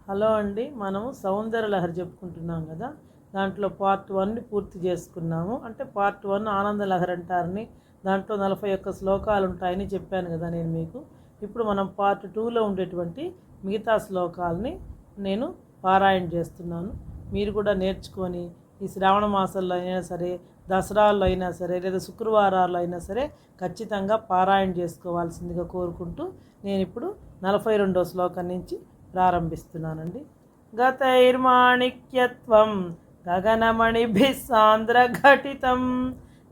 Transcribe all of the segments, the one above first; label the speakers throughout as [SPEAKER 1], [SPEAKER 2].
[SPEAKER 1] Hello అండి, మనము సౌందర్య లహరి చెప్పుకుంటున్నాం కదా. దాంట్లో పార్ట్ 1 పూర్తి చేసుకున్నాము. అంటే పార్ట్ 1 ఆనంద లహరి అంటారని, దాంట్లో 41 శ్లోకాలు ఉంటాయని చెప్పాను కదా నేను మీకు. ఇప్పుడు మనం పార్ట్ 2లో ఉండేటువంటి మిగతా శ్లోకాలని నేను పారాయణ చేస్తున్నాను. మీరు కూడా నేర్చుకొని ఈ శ్రావణ మాసంలో అయినా సరే, దసరాల్లో అయినా సరే, లేదా శుక్రవారాల్లో అయినా సరే ఖచ్చితంగా పారాయణ చేసుకోవాల్సిందిగా కోరుకుంటూ నేను ఇప్పుడు 42వ శ్లోకం నుంచి ప్రారంభిస్తున్నానండి. గతైర్మాణిక్యత్వం గగనమణిభిः సాంద్రఘటితం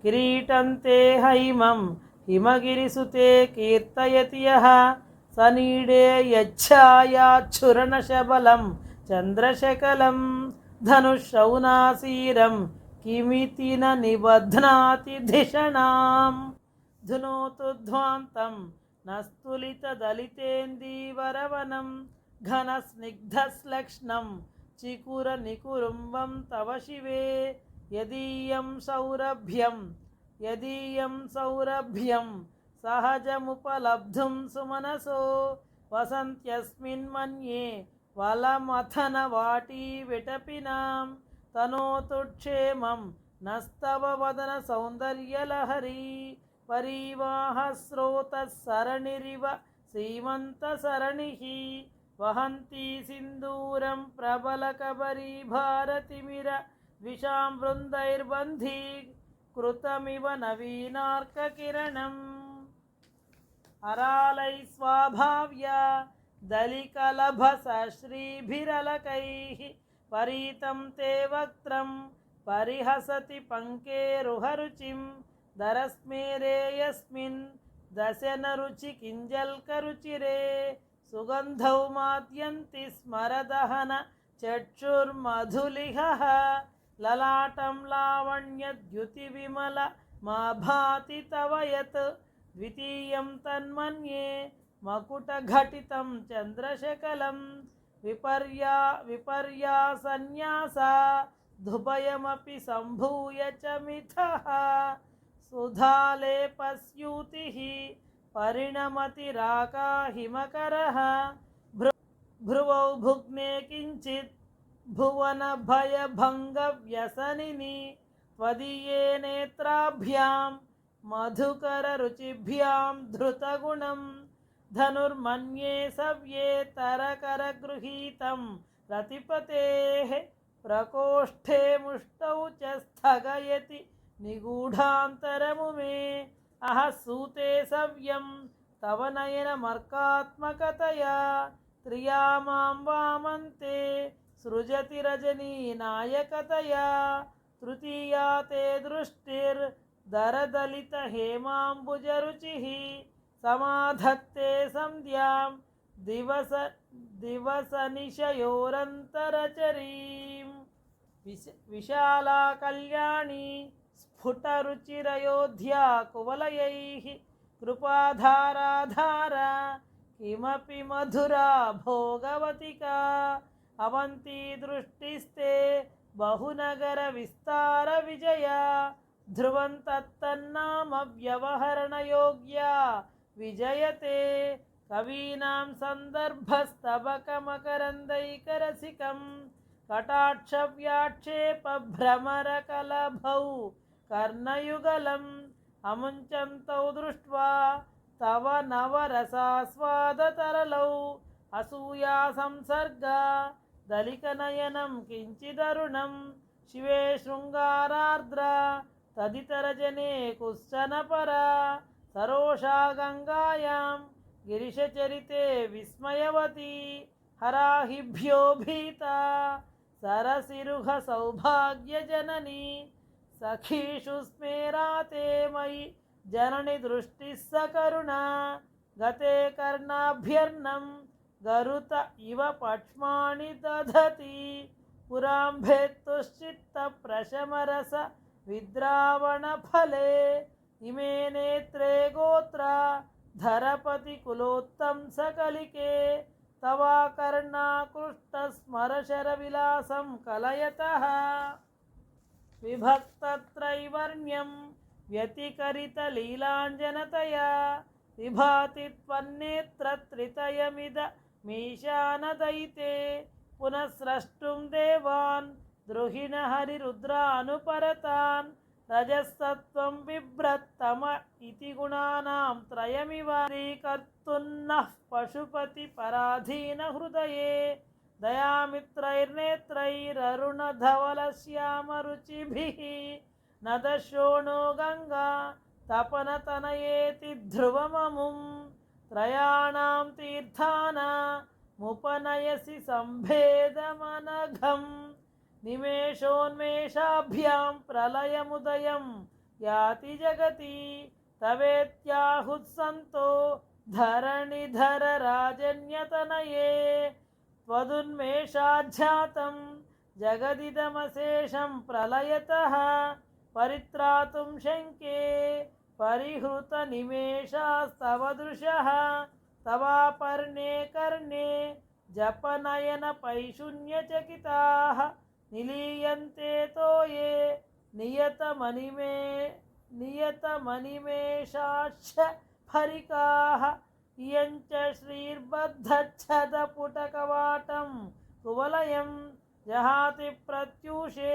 [SPEAKER 1] కిరీటం తే హైమం హిమగిరిసుతే కీర్తయతి యః సనీడే యచ్ఛాయాచ్ఛురణశబలం చంద్రశకలం ధనుషౌనాసీరం కిమితి న నిబధ్నాతి ధిషణాం ధునోతు ధ్వాంతం నస్తులితదలితేందీవరవనం ఘనస్నిగ్ధశ్లక్ష్ణం చికురనికురుంబం తవ శివే యదీయం సౌరభ్యం సహజముపలబ్ధుం సుమనసో వసంత్యస్మిన్మన్యే వలమథన వాటీ విటపినాం తనోతు క్షేమం నస్తవ వదన సౌందర్యలహరీ పరివాహ స్రోతః సరణిరివ సీమంతసరణిః వహంతి సింధూరం ప్రబలకబరీ భారతిమిర ద్విషాం బృందైర్బంధీ కృతమివ నవీనార్కకిరణం అరాలై స్వాభావ్య దళికలభసశ్రీభిరలకైః పరీతం తే వక్త్రం పరిహసతి పంకేరుహరుచిం దరస్మేరే యస్మిన్ దశన రుచి కింజల్కరుచిరే సుగంధౌ మాద్యంతి స్మరదహన చక్షుర్మధులిహః లలాటం లావణ్యద్యుతి విమల మా భాతి తవ యత్ ద్వితీయం తన్మన్యే మకుటఘటితం చంద్రశకలం విపర్యాసన్యాస ధుభయమపి సంభూయ చ మిథః సుధాలేపస్యూతిః పరిణమతిరాకా హిమకరః భ్రువౌ భుగ్నే కించిత్ భువన భయభంగవ్యసనిని త్వదీయే నేత్రాభ్యాం మధుకర రుచిభ్యాం ధృతగుణం ధనుర్మన్యే సవ్యే తరకర గృహీతం రతిపతేః ప్రకోష్ఠే ముష్టౌ చ స్థగయతి నిగూఢాంతరము మే అహ సూతే సవ్యం తవ నయనమర్కాత్మకతయా త్రియామాం వామంతే సృజతి రజనీ నాయకతయా తృతీయా తే దృష్టిర్దరదలిత హేమాంబుజరుచిః సమాధత్తే సంధ్యాం దివసనిశయోరంతరచరీం విశాలా కళ్యాణి స్ఫుటరుచిరయోధ్యా కువలయైః కృపాధారాధారా కిమపి మధురా భోగవతికా అవంతి దృష్టిస్తే బహునగర విస్తార విజయా ధ్రువం తత్తన్నామ వ్యవహరణయోగ్యా విజయతే కవీనాం సందర్భస్తబకమకరందైకరసికం కటాక్షవ్యాక్షేప భ్రమరకలభౌ కర్ణయుగలం అముంచంతౌ దృష్ట్వా తవ నవరసాస్వాదతరలౌ అసూయా సంసర్గా దళికనయనం కించిదరుణం శివే శృంగారార్ద్ర తదితరజనే కుశ్చనపరా సరోషా గంగాయాం గిరిశచరితే విస్మయవతి హరాహిభ్యో భీతా సరసిరుహ సౌభాగ్యజననీ సఖీషు స్మేరాతే మయి జనని దృష్టిః సకరుణా గతే కర్ణాభ్యర్ణం గరుత ఇవ పక్ష్మాణి దధతి పురాంభేత్తుశ్చిత్త ప్రశమరస విద్రావణ ఫలే ఇమే నేత్రే గోత్ర ధరపతి కులోత్తం సకలికే తవాకర్ణాకృష్ట స్మరశర విలాసం కలయతః విభక్తత్రైవర్ణ్యం వ్యతికరిత లీలాంజనతయా విభాతి త్వన్నేత్ర త్రితయమిద మీశానదైతే पुनःस्रष्टुं देवान् द्रुहिण हरिरुद्रानुपरतान् रजस्तत्त्वं बिभ्रत्तम इति गुणानां त्रयमिवारीकर्तुन्नः पशुपतिपराधीनहृदये दयामित्रैर्नेत्रैररुणधवलश्यामरुचिभिः न दशोणो गङ्गा तपनतनयेति ध्रुवममुं त्रयाणां तीर्थानामुपनयसि सम्भेदमनघम् निमेषोन्मेषाभ्यां प्रलयमुदयं याति जगति तवेत्याहुत्सन्तो धरणिधरराजन्यतनये त्वदुन्मेषाज्झातं जगदिदमशेषं प्रलयतः परित्रातुं शङ्के परिहृतनिमेषास्तव दृशः तवापर्णे कर्णे जपनयनपैशून्यचकिताः निलीयन्ते तोये नियतमनिमेषाश्च फरिकाः इयञ्च श्रीर्बद्धच्छदपुटकवाटं कुवलयं जहाति प्रत्यूषे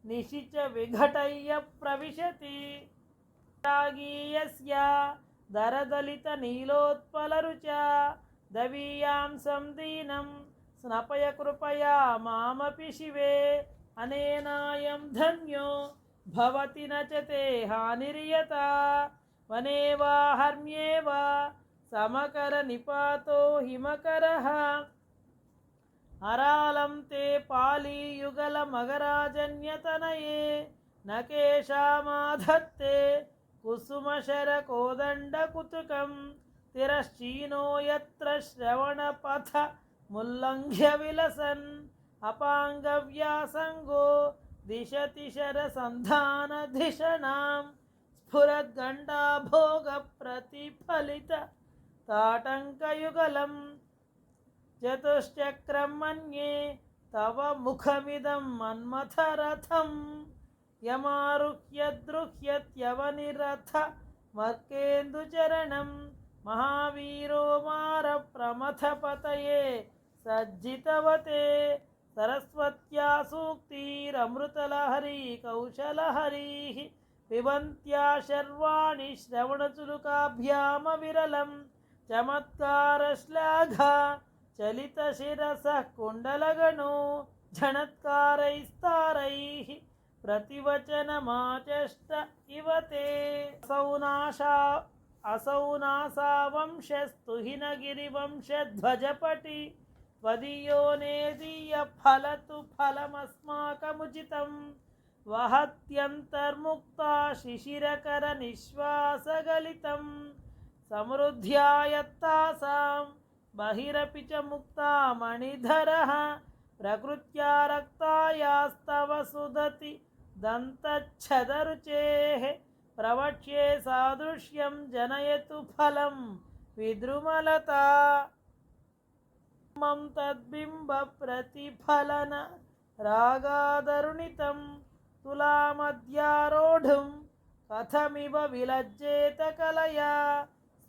[SPEAKER 1] निशि च विघटय्य प्रविशति रागीयस्य दरदलितनीलोत्पलरुचा दवीयां संदीनं स्नपय कृपया मामपि शिवे अनेनायं धन्यो भवति न च ते हानिर्यता वने वा हर्म्ये वा समकरनिपातो हिमकरः अरालं ते पालीयुगलमगराजन्यतनये न केशामाधत्ते कुसुमशरकोदण्डकुतुकं तिरश्चीनो यत्र श्रवणपथ मुल्लङ्घ्य विलसन् अपाङ्गव्यासङ्गो दिशति शरसन्धानधिषणां स्फुरद्गण्डाभोगप्रतिफलित ताटङ्कयुगलं चतुश्चक्रं मन्ये तव मुखमिदं मन्मथरथं यमारुह्य द्रुह्यत्यवनिरथ मर्केन्दुचरणं महावीरो मारप्रमथपतये सज्जितवते सरस्वत्या सूक्तिरमृतलहरी कौशलहरीः पिबन्त्या शर्वाणि श्रवणचुलुकाभ्यामविरलं चमत्कारश्लाघा चलितशिरसः कुण्डलगणो झणत्कारैस्तारैः प्रतिवचनमाचष्ट इव ते असौ नासावंशस्तु हिनगिरिवंशध्वजपटि त्वदीयो नेदीयफलतु फलमस्माकमुचितं वहत्यन्तर्मुक्ता शिशिरकरनिःश्वासगलितं समृद्ध्यायत्तासां बहिरपि च मुक्ता मणिधरः प्रकृत्या रक्तायास्तव सुदति दन्तच्छदरुचेः प्रवक्ष्ये सादृश्यं जनयतु फलं विद्रुमलता मम तद्बिम्बप्रतिफलन रागादरुणितं तुलामद्यारोढुं कथमिव विलज्जेत कलया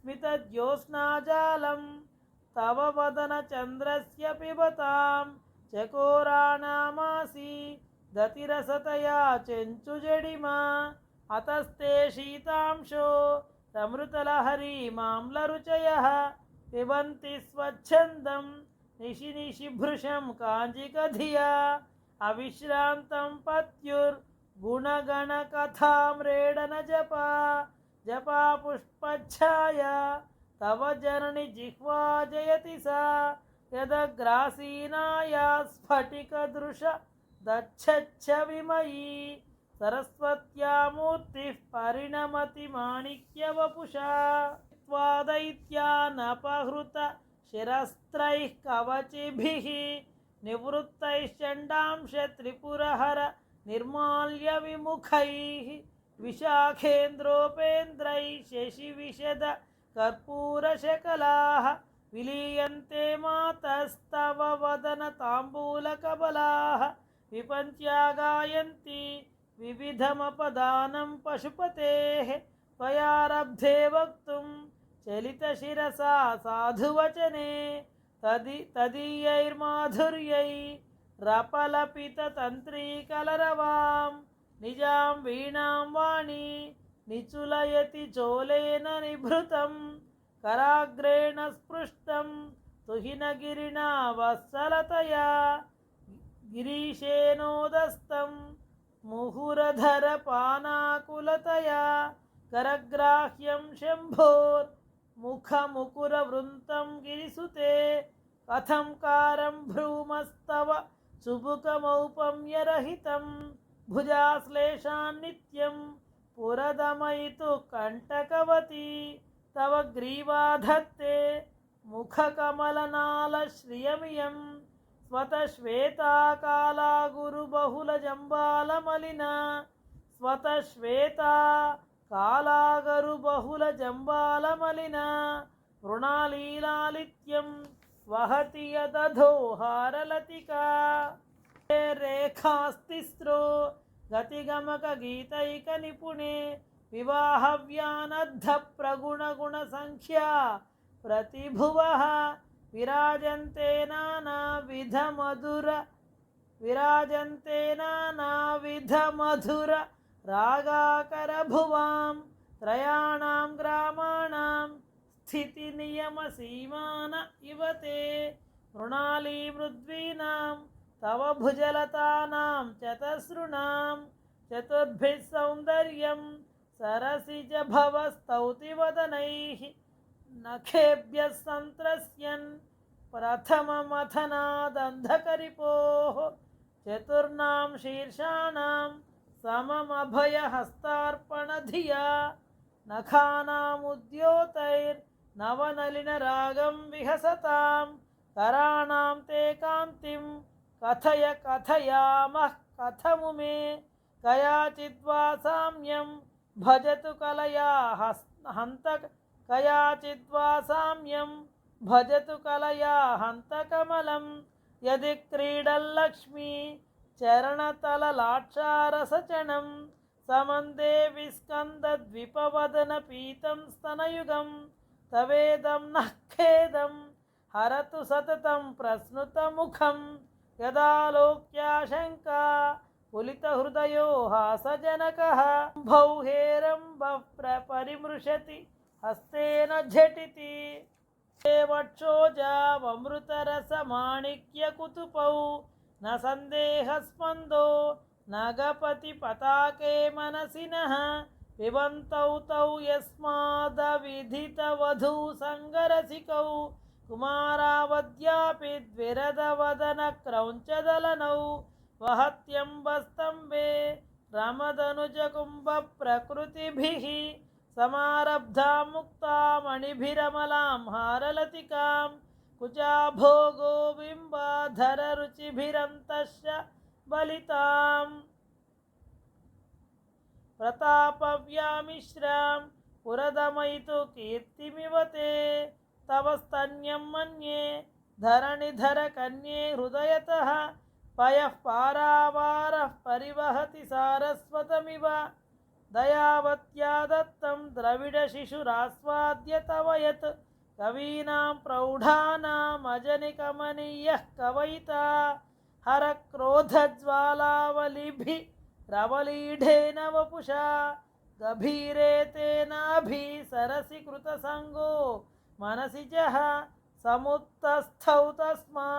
[SPEAKER 1] स्मितज्योत्स्नाजालं तव वदनचन्द्रस्य पिबतां चकोराणामासी दतिरसतया चेञ्चुजडिमा अतस्ते शीतांशो समृतलहरी माम्लरुचयः पिबन्ति स्वच्छन्दं निशि निशि भृशं काञ्जिकधिया अविश्रान्तं पत्युर्गुणगणकथाम्रेडनजपा जपा पुष्पच्छाया तव जननि जिह्वा जयति सा यदग्रासीनाया स्फटिकदृश दच्छच्छ विमयी सरस्वत्या मूर्तिः परिणमति माणिक्यवपुषा त्वादैत्यानपहृत शिरस्त्रैः कवचिभिः निवृत्तैश्चण्डांश त्रिपुरहर निर्माल्यविमुखैः विशाखेन्द्रोपेन्द्रैः शशिविशद कर्पूरशकलाः विलीयन्ते मातस्तव वदनताम्बूलकबलाः विपन्त्या गायन्ति विविधमपदानं पशुपतेः त्वयारब्धे वक्तुं चलितशिरसा साधुवचने तदीयैर्माधुर्यै रपलपिततन्त्रीकलरवां निजां वीणां वाणी निचुलयति चोलेन निभृतं कराग्रेण स्पृष्टं तुहिनगिरिणा वत्सलतया गिरीशेनोदस्तं मुहुरधरपानाकुलतया करग्राह्यं शम्भोर्मुखमुकुरवृन्तं गिरिसुते कथं कारं भ्रूमस्तव चुबुकमौपम्यरहितं भुजाश्लेषान् नित्यं पुरदमयितु कण्टकवती तव ग्रीवाधत्ते मुखकमलनालश्रियमियं स्वतश्वेता गुरुबहुलजम्बालमलिना स्वतश्वेता कालागरुबहुलजम्बालमलिना मृणालीलालित्यं वहति यदधो हारलतिका रेखास्तिस्रो गतिगमकगीतैकनिपुणे विवाहव्यानद्धप्रगुणगुणसङ्ख्या प्रतिभुवः विराजन्ते नानाविधमधुर रागाकरभुवां त्रयाणां ग्रामाणां स्थितिनियमसीमान इव ते मृणालीमृद्वीनां तव भुजलतानां चतसृणां चतुर्भिः सौन्दर्यं सरसिजभवस्तौतिवदनैः नखेभ्यः सन्त्रस्यन् प्रथममथनादन्धकरिपोः चतुर्णां शीर्षाणां सममभयहस्तार्पणधिया नखानामुद्योतैर्नवनलिनरागं विहसतां कराणां ते कान्तिं कथयामः कथमुमे कयाचिद्वा साम्यं भजतु कलया कयाचिद्वा साम्यं भजतु कलया हन्तकमलं यदि क्रीडल्लक्ष्मी चरणतललाक्षारसचणं समन्दे विस्कन्दद्विपवदनपीतं स्तनयुगं तवेदं नः खेदं हरतु सततं प्रस्नुतमुखं यदालोक्याशङ्का पुलितहृदयो हासजनकः भौहेरम्बः परिमृशति हस्तेन झटिति वक्षोजावमृतरसमाणिक्यकुतुपौ न सन्देहस्पन्दो नगपतिपताके मनसिनः पिबन्तौ तौ यस्मादविधितवधूसङ्गरसिकौ कुमारावद्यापि द्विरदवदनक्रौञ्चदलनौ वहत्यम्बस्तम्बे रमदनुजकुम्भप्रकृतिभिः समारब्धा मुक्ता मणिभिरमलां हारलतिकां कुचाभोगो बिम्बाधररुचिभिरन्तश्च बलितां प्रतापव्यामिश्रां पुरदमयितु कीर्तिमिव ते तव स्तन्यं मन्ये धरणिधरकन्ये हृदयतः पयः पारावारः परिवहति सारस्वतमिव दयावत्या दत्तं द्रविडशिशुरास्वाद्य तव यत् कवीनां प्रौढानामजनिकमनीयः कवयिता हरक्रोधज्वालावलिभिरवलीढेन वपुषा गभीरे तेनाभि सरसि कृतसङ्गो मनसि जः समुत्तस्थौ तस्मा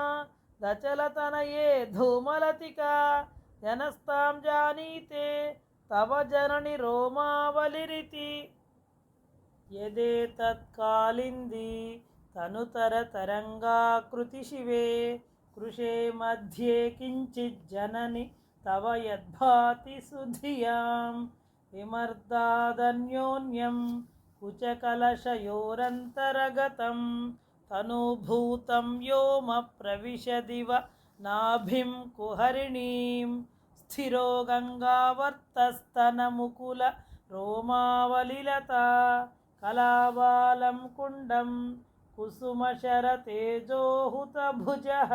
[SPEAKER 1] दचलतनये धूमलतिका जनस्तां जानीते तव जननि रोमावलिरिति यदेतत्कालिन्दी तनुतरतरङ्गाकृतिशिवे कृशे मध्ये किञ्चिज्जननि तव यद्भाति सुधियां विमर्दादन्योन्यं कुचकलशयोरन्तरगतं तनुभूतं व्योमप्रविशदिव नाभिं कुहरिणीं स्थिरो गङ्गावर्तस्तनमुकुल रोमावलिलता कलाबालं कुण्डं कुसुमशरतेजोहुतभुजः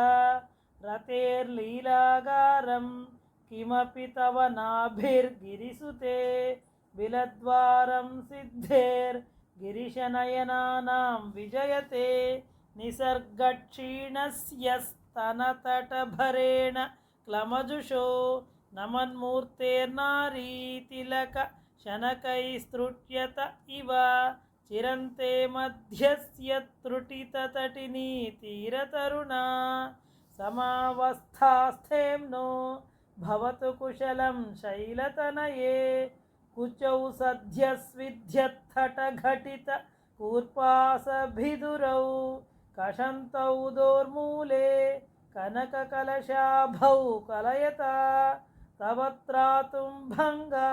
[SPEAKER 1] रतेर्लीलागारं किमपि तव नाभिर्गिरिसुते बिलद्वारं सिद्धेर्गिरिशनयनानां विजयते निसर्गक्षीणस्यस्तनतटभरेण क्लमजुषो नमन्मूर्तेर्नारीतिलक शनकैस्तृट्यत इव चिरन्ते मध्यस्य त्रुटिततटिनी तीरतरुणा समावस्थास्थेम्नो भवतु कुशलं शैलतनये कुचौ सद्यस्विध्यत्थटघटित कूर्पासभिदुरौ कषन्तौ दोर्मूले कनककलशाभौ कलयता तव त्रातुं भङ्गा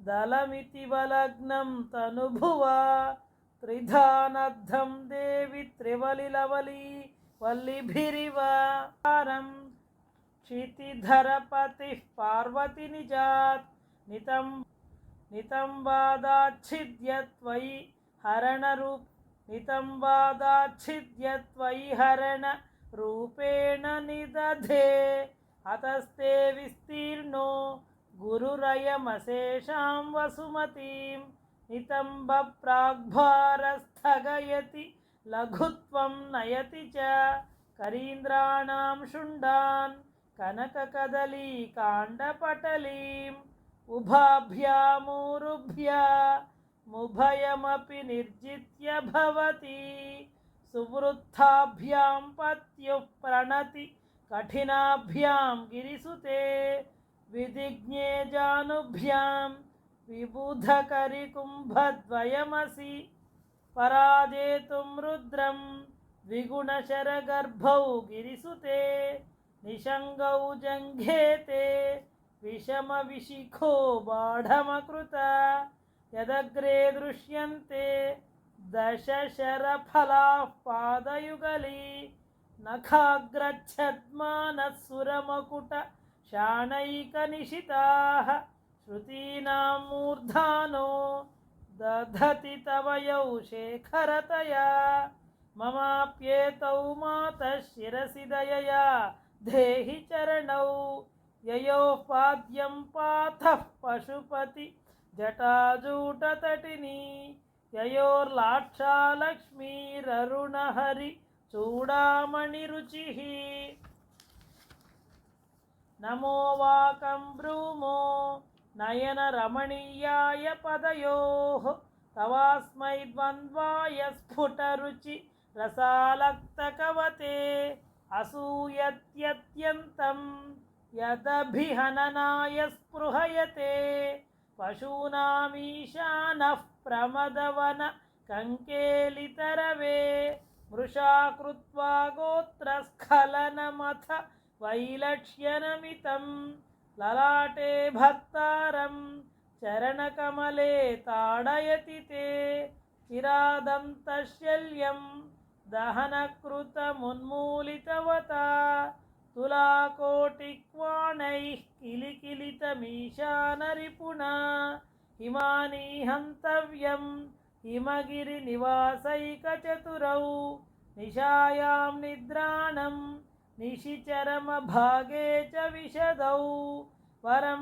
[SPEAKER 1] दलमिति वलग्नं तनुभुवा त्रिधानद्धं देवि त्रिवलिलवली वल्लिभिरिव क्षितिधरपतिः पार्वती निजात् नितम्बादाच्छिद्यत्वयि हरणरूपेण निदधे अतस्ते विस्तीर्णो गुरुरयमशेषां वसुमतीं नितम्बप्राग्भारस्थगयति लघुत्वं नयति च करीन्द्राणां शुण्डान् कनककदलीकाण्डपटलीम् उभाभ्यामुरुभ्यामुभयमपि निर्जित्य भवति सुवृत्ताभ्यां पत्युः प्रणति कठिनाभ्यां गिरिसुते विधिज्ञे जानुभ्यां विबुधकरिकुम्भद्वयमसि पराजेतुं रुद्रं द्विगुणशरगर्भौ गिरिसुते निषङ्गौ जङ्घेते विषमविशिखो बाढमकृता यदग्रे दृश्यन्ते दशशरफलाः पादयुगली नखाग्रच्छद्मानः शाणैकनिशिताः श्रुतीनां मूर्धानो दधति तव यौ शेखरतया ममाप्येतौ मातः शिरसि दयया देहि चरणौ ययोः पाद्यं पाथः पशुपति जटाजूटतटिनी ययोर्लाक्षा लक्ष्मीररुणहरि चूडामणिरुचिः नमो वाकं ब्रूमो नयनरमणीयाय पदयोः तवास्मै द्वन्द्वाय स्फुटरुचि रसालक्तकवते असूयत्यत्यन्तं यदभिहननाय स्पृहयते पशूनामीशानः प्रमदवन कङ्केलितरवे मृषा कृत्वा गोत्रस्खलनमथ वैलक्ष्यनमितं ललाटे भक्तारं चरणकमले ताडयति ते चिरादन्तशल्यं दहनकृतमुन्मूलितवता तुलाकोटिक्वाणैः किलिकिलितमीशानरिपुणा हिमानी हन्तव्यं हिमगिरिनिवासैकचतुरौ निशायां निद्राणं निशिचरमभागे च विशदौ वरं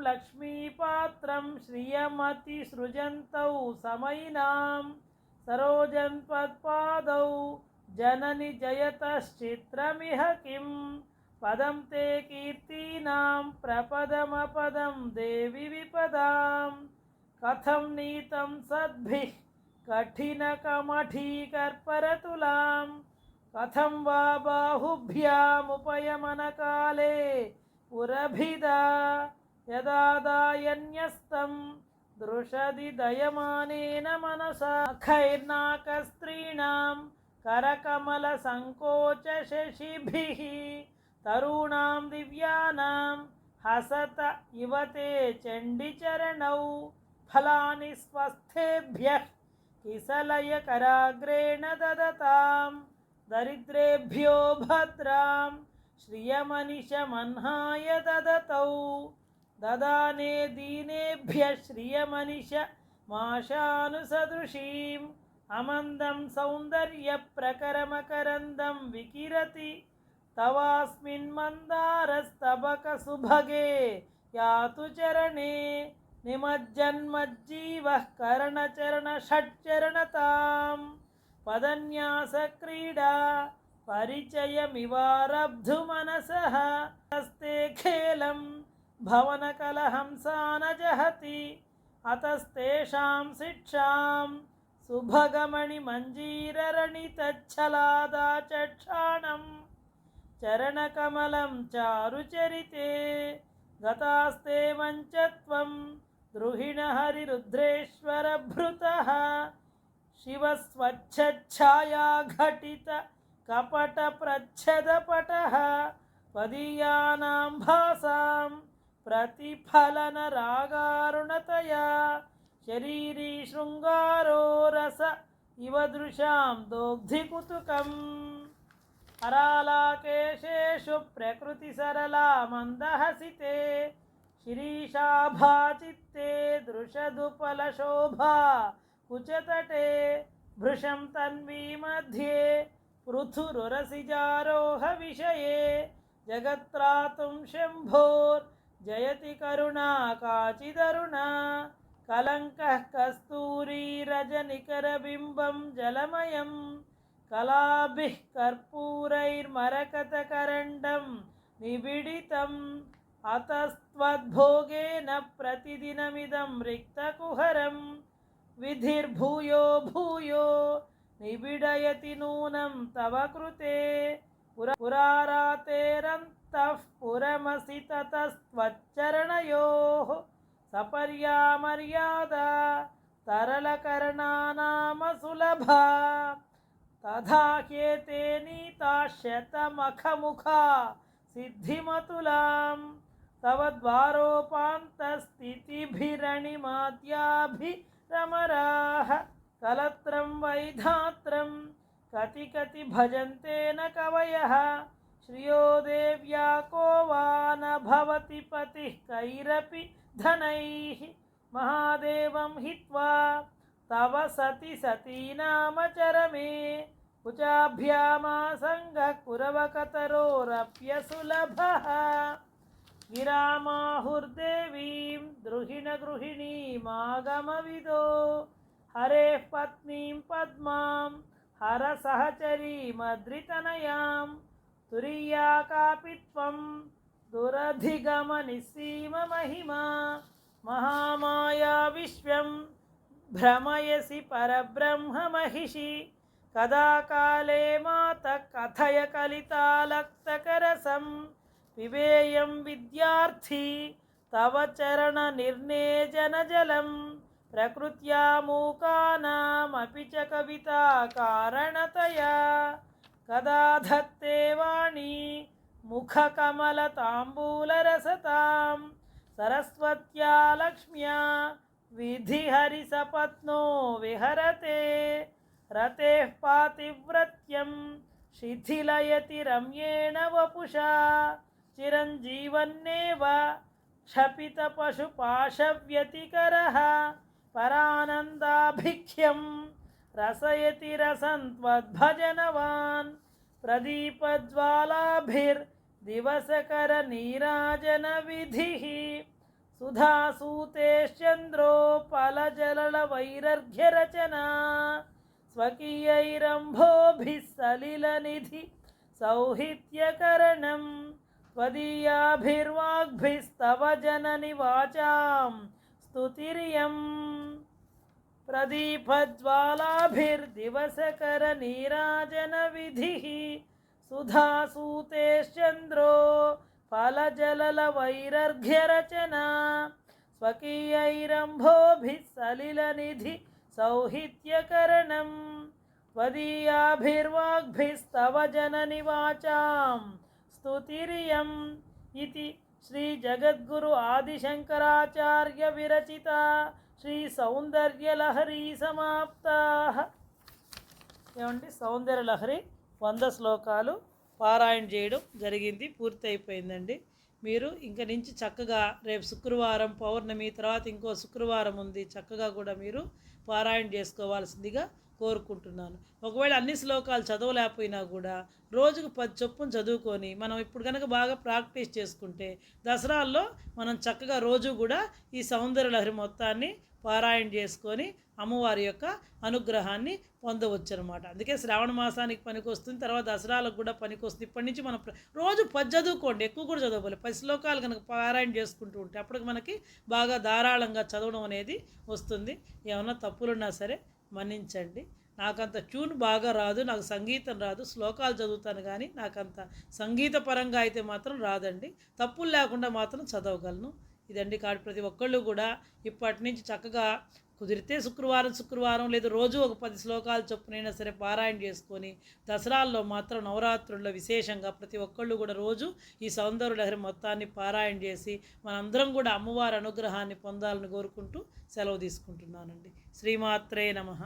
[SPEAKER 1] लक्ष्मीपात्रं श्रियमतिसृजन्तौ समयिनां सरोजन्त्वत्पादौ जननि जयतश्चित्रमिह किं पदं ते कीर्तीनां प्रपदमपदं देवि विपदां कथं नीतं सद्भिः कठिनकमठीकर्परतुलां कथं वा बाहुभ्यामुपयमनकाले पुरभिदा यदादायन्यस्तं दृशदि दयमानेन मनसा खैर्नाकस्त्रीणां करकमलसङ्कोचशशिभिः तरूणां दिव्यानां हसत इव ते चण्डिचरणौ फलानि स्वस्थेभ्यः किसलयकराग्रेण ददतां दरिद्रेभ्यो भद्रां श्रियमनिशमह्नाय ददतौ ददाने दीनेभ्यः श्रियमनिशमाशानुसदृशीम् अमन्दं सौन्दर्यप्रकरमकरन्दं विकिरति तवास्मिन् मन्दारस्तबकसुभगे यातु चरणे నిమజ్జన్మజ్జీవః కరణచరణ షట్చరణతాం పదన్యాసక్రీడా పరిచయమివారబ్ధు మనసః హస్తే ఖేలం భవనకలహంసానజహతి అతస్తేషాం శిక్షాం సుభగమణిమంజీరరణితచ్చలాదాచక్షాణం చరణకమలం చారుచరితే గతాస్తే వంచత్వం ద్రుహిణ హరిరుద్రేశ్వరభృతః శివస్వచ్ఛఛాయా ఘటిత కపట ప్రచ్ఛదపటః పదీయానాం భాసాం ప్రతిఫలన రాగారుణతయా శరీరీ శృంగారో రస ఇవ దృశాం దోగ్ధికుతుకం హరాలాకేశేషు ప్రకృతి సరళా మందహసితే శిరీషాభాచిత్తే దృశదుపలశోభా కుచతటే భృశం తన్వీ మధ్యే పృథురురసిజారోహ విషయే జగత్రాతుం శంభోర్ జయతి కరుణా కాచిదరుణా కలంకః కస్తూరీ రజనికరబింబం జలమయం కళాభిః కర్పూరైర్మరకతకరండం నిబిడితం అతస్త్వద్భోగేన ప్రతిదినమిదం రిక్తకుహరం విధిర్భూయో భూయో నిబిడయతి నూనం తవ కృతే పురారాతేరంతః పురమసి తతస్త్వచ్చరణయోః సపర్యామర్యాదా తరళకరణానామ సులభా తథా హ్యేతే నీతాశతమఖముఖా సిద్ధిమతులాం తవ ద్వారోపాంతస్థితిభిరణిమాద్యాభిరమరాః కలత్రం వైధాత్రం కతి కతి భజంతే న కవయః శ్రియో దేవ్యా కో వా న భవతి పతిః కైరపి ధనైః మహాదేవం హిత్వా తవ సతి సతీనామచరమే కుచాభ్యామాసంగః కురవకతరోరప్యసులభః గిరామాహుర్దేవీం ద్రుహిణ గృహిణీమాగమవిదో హరేః పత్నీం పద్మాం హర సహచరీమద్రితనయాం తురీయా కాపి త్వం దురధిగమనిస్సీమ మహిమా మహామాయా విశ్వం భ్రమయసి పరబ్రహ్మ మహిషి కదా కాలే మాత కథయ కలితాలక్తకరసం పిబేయం విద్యార్థి తవ చరణ నిర్నేజన జలం ప్రకృత్యా మూకానామపి చ కవితా కారణతయా కదా ధత్తే వాణీ ముఖకమలతాంబూలరసతాం సరస్వత్యా లక్ష్మ్యా విధిహరిసపత్నో విహరతే రతేః పాతివ్రత్యం శిథిలయతి రమ్యేణ వపుషా చిరంజీవన్నేవ క్షపితపశుపాశవ్యతికరः పరానందాభిఖ్యం రసయతి రసం త్వద్భజనవాన్ ప్రదీపజ్వాలాభిర్దివసకర నీరాజన విధిః సుధాసూతేశ్చంద్రోపలజలవైరర్ఘ్యరచనా స్వకీయైరంభోభిः సలిలనిధి సౌహిత్యకరణం త్వదీయాభిర్వాగ్భిస్తవ జనని వాచాం స్తుతిరియం ప్రదీపజ్వాలాభిర్దివసకర నీరాజన విధిః సుధాసూతేశ్చంద్రో ఫలజలవైరర్ఘ్యరచనా స్వకీయైరంభోభిः సలిలనిధి సౌహిత్యకరణం త్వదీయాభిర్వాగ్భిస్తవ జనని వాచాం స్తుతిరియం ఇతి శ్రీ జగద్గురు ఆదిశంకరాచార్య విరచిత శ్రీ సౌందర్యలహరి సమాప్తాః. ఏమండి, సౌందర్యలహరి 100 శ్లోకాలు పారాయణ చేయడం జరిగింది, పూర్తి అయిపోయిందండి. మీరు ఇంక నుంచి చక్కగా రేపు శుక్రవారం పౌర్ణమి తర్వాత ఇంకో శుక్రవారం ఉంది, చక్కగా కూడా మీరు పారాయణ చేసుకోవాల్సిందిగా కోరుకుంటున్నాను. ఒకవేళ అన్ని శ్లోకాలు చదవలేకపోయినా కూడా రోజుకు 10 చొప్పున చదువుకొని మనం ఇప్పుడు కనుక బాగా ప్రాక్టీస్ చేసుకుంటే దసరాల్లో మనం చక్కగా రోజు కూడా ఈ సౌందర్య లహరి మొత్తాన్ని పారాయణ చేసుకొని అమ్మవారి యొక్క అనుగ్రహాన్ని పొందవచ్చు అనమాట. అందుకే శ్రావణ మాసానికి పనికొస్తుంది, తర్వాత దసరాలకు కూడా పనికొస్తుంది. ఇప్పటి నుంచి మనం రోజు 10 చదువుకోండి, ఎక్కువ కూడా చదవాలి. 10 శ్లోకాలు కనుక పారాయణ చేసుకుంటూ ఉంటే అప్పటికి మనకి బాగా ధారాళంగా చదవడం అనేది వస్తుంది. ఏమన్నా తప్పులున్నా సరే మన్నించండి. నాకంత ట్యూన్ బాగా రాదు, నాకు సంగీతం రాదు, శ్లోకాలు చదువుతాను కానీ నాకంత సంగీత పరంగా అయితే మాత్రం రాదండి. తప్పులు లేకుండా మాత్రం చదవగలను. ఇదండి కాబట్టి ప్రతి ఒక్కళ్ళు కూడా ఇప్పటి నుంచి చక్కగా కుదిరితే శుక్రవారం లేదు రోజు ఒక 10 శ్లోకాలు చొప్పునైనా సరే పారాయణ చేసుకొని దసరాల్లో మాత్రం నవరాత్రుల్లో విశేషంగా ప్రతి ఒక్కళ్ళు కూడా రోజు ఈ సౌందర్య లహరి మొత్తాన్ని పారాయణ చేసి మనందరం కూడా అమ్మవారి అనుగ్రహాన్ని పొందాలని కోరుకుంటూ సెలవు తీసుకుంటున్నానండి. శ్రీమాత్రే నమః.